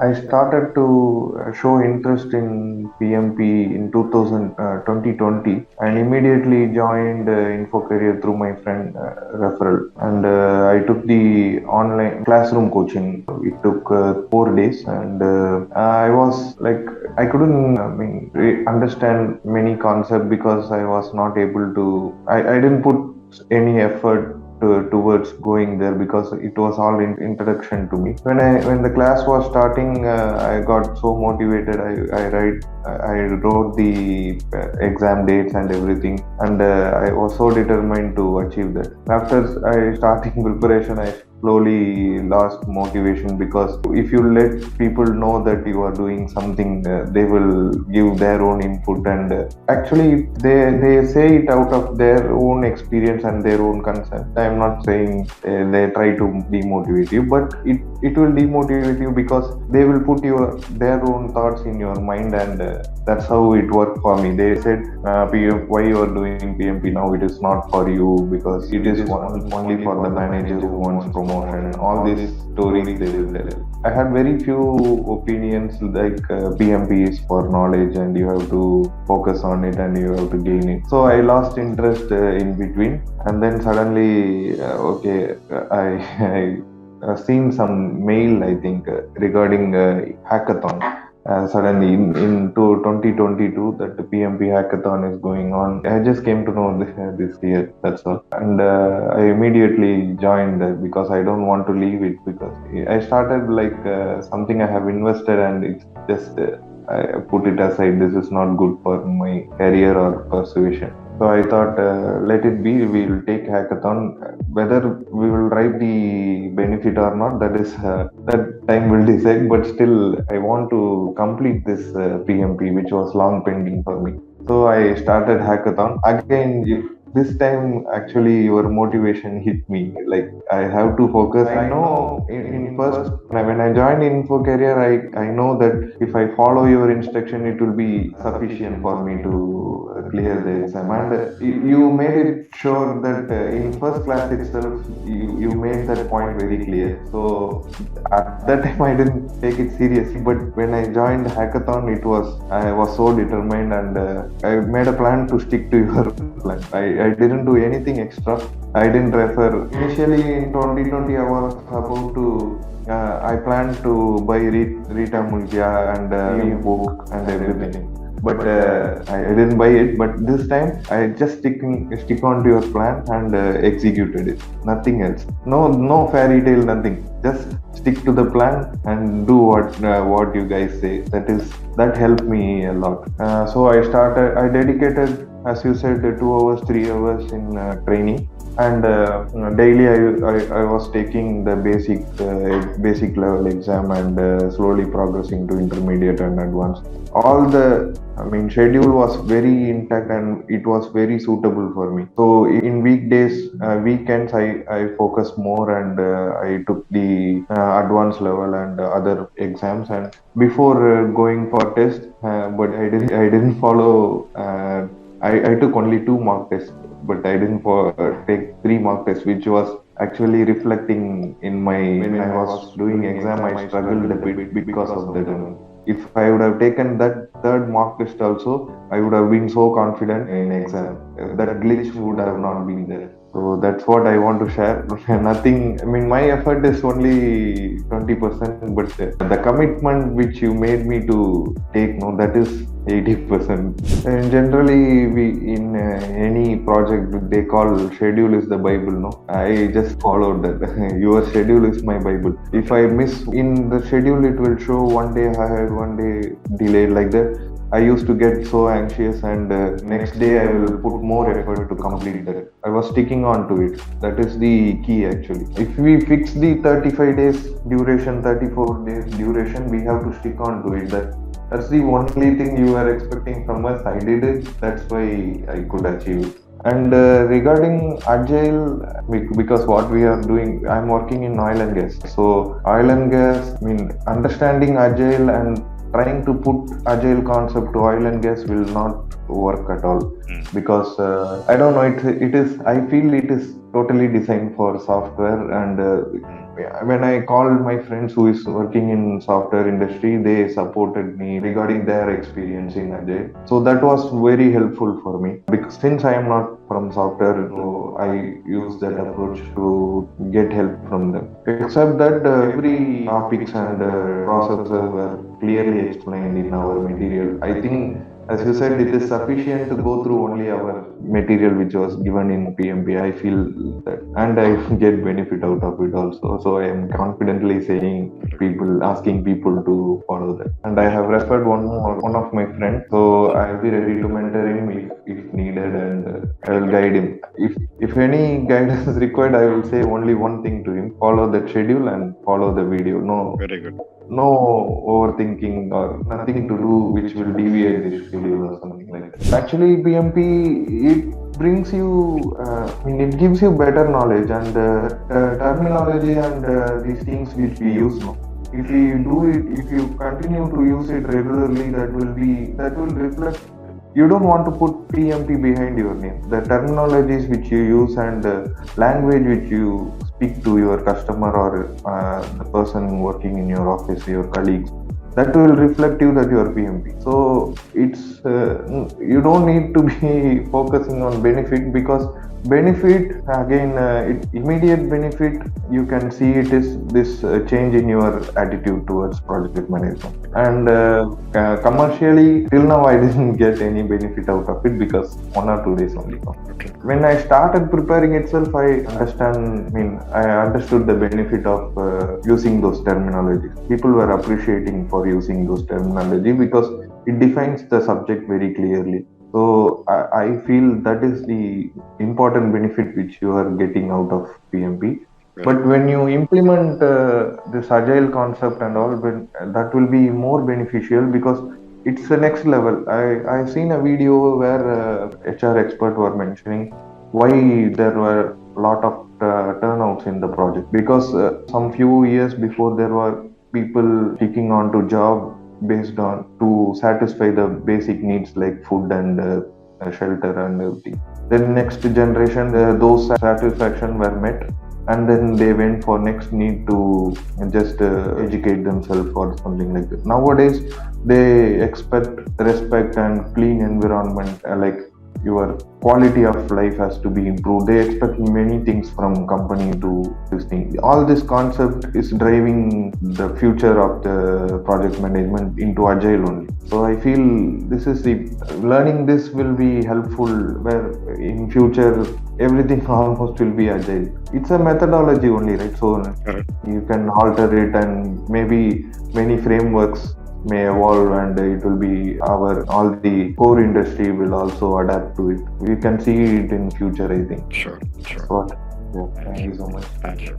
I started to show interest in PMP in 2020 and immediately joined Info Career through my friend referral. And I took the online classroom coaching. It took 4 days, and I was like, I couldn't, understand many concepts because I was not able to. I didn't put any effort towards going there because it was all in introduction to me. When the class was starting, I got so motivated. I wrote the exam dates and everything, and I was so determined to achieve that. After I starting preparation, I slowly lost motivation because if you let people know that you are doing something, they will give their own input, and actually they say it out of their own experience and their own concern. I am not saying they try to demotivate you, but it will demotivate you because they will put their own thoughts in your mind, and that's how it worked for me. They said, why you are doing PMP now? It is not for you because it is only for the manager who wants promotion. All these stories they will tell. I had very few opinions like PMP is for knowledge and you have to focus on it and you have to gain it. So I lost interest in between, and then suddenly, I seen some mail, I think, regarding hackathon. Suddenly in 2022 that the PMP hackathon is going on. I just came to know this year, that's all. And I immediately joined because I don't want to leave it, because I started like something I have invested, and it's just I put it aside. This is not good for my career or persuasion. So I thought, let it be. We will take hackathon. Whether we will write the benefit or not, that is that time will decide. But still, I want to complete this PMP, which was long pending for me. So I started hackathon again. This time, actually, your motivation hit me. Like, I have to focus. I know in first, when I joined Info Career, I know that if I follow your instruction, it will be sufficient for me to clear the exam. And you made it sure that in first class itself, you made that point very clear. So at that time, I didn't take it seriously. But when I joined hackathon, I was so determined, and I made a plan to stick to your plan. I didn't do anything extra. I didn't refer. Initially in 2020, I was about to. I planned to buy Rita Mulkia and book and everything, but I didn't buy it. But this time, I just stick on to your plan and executed it. Nothing else. No fairy tale. Nothing. Just stick to the plan and do what you guys say. That helped me a lot. So I dedicated, as you said, 2 hours, 3 hours in training, and daily I was taking the basic level exam, and slowly progressing to intermediate and advanced. Schedule was very intact, and it was very suitable for me. So in weekdays, weekends, I focused more, and I took the advanced level and other exams. And before going for test, but I didn't follow. I took only 2 mock tests, but I didn't take 3 mock tests, which was actually reflecting in when I was doing exam. I struggled a bit because of that. If I would have taken that third mock test also, I would have been so confident in exam. That glitch would have not been there. So that's what I want to share. Nothing. My effort is only 20%, but the commitment which you made me to take, that is 80%. And generally, in any project, they call schedule is the Bible. No, I just followed that. Your schedule is my Bible. If I miss in the schedule, it will show 1 day ahead, 1 day delayed, like that. I used to get so anxious, and next day I will put more effort to complete that. I was sticking on to it. That is the key, actually. If we fix the 35 days duration, 34 days duration, we have to stick on to it. That's the only thing you are expecting from us. I did it. That's why I could achieve it. And regarding Agile, because what we are doing, I'm working in oil and gas. So oil and gas, understanding Agile and trying to put Agile concept to oil and gas will not work at all, because I don't know, it is, I feel it is totally designed for software. And when I called my friends who is working in software industry, they supported me regarding their experience in Agile. So that was very helpful for me, because since I am not from software, so I use that approach to get help from them. Except that every topics and processes were clearly explained in our material. I think, as you said, it is sufficient to go through only our material which was given in PMP. I feel that, and I get benefit out of it also. So I am confidently asking people to follow that. And I have referred one of my friends, so I'll be ready to mentor him if needed, and I will guide him. If any guidance is required, I will say only one thing to him: follow that schedule and follow the video. No, very good. No overthinking or nothing to do which will deviate the schedule or something like that. Actually, PMP, it brings you, it gives you better knowledge and terminology and these things which we use now. If you do it, if you continue to use it regularly, that will reflect. You don't want to put PMP behind your name. The terminologies which you use and language which you speak to your customer or the person working in your office, your colleagues, that will reflect you that you are PMP. So it's you don't need to be focusing on benefit, because benefit again, immediate benefit you can see it is this change in your attitude towards project management. And commercially, till now I didn't get any benefit out of it, because 1 or 2 days only. When I started preparing itself, I understood the benefit of using those terminologies. People were appreciating for using those terminology, because it defines the subject very clearly. So I feel that is the important benefit which you are getting out of PMP. But when you implement this agile concept and all, that will be more beneficial, because it's the next level. I've seen a video where HR expert were mentioning why there were a lot of turnouts in the project, because some few years before there were people taking on to job based on to satisfy the basic needs like food and shelter and everything. Then next generation, those satisfaction were met, and then they went for next need to just educate themselves or something like that. Nowadays, they expect respect and clean environment, like your quality of life has to be improved. They expect many things from company to this thing. All this concept is driving the future of the project management into agile only. So I feel this is learning this will be helpful, where in future everything almost will be agile. It's a methodology only, right? So you can alter it, and maybe many frameworks may evolve, and it will be all the core industry will also adapt to it. We can see it in future, I think. Sure. So, thank you so much. Thank you.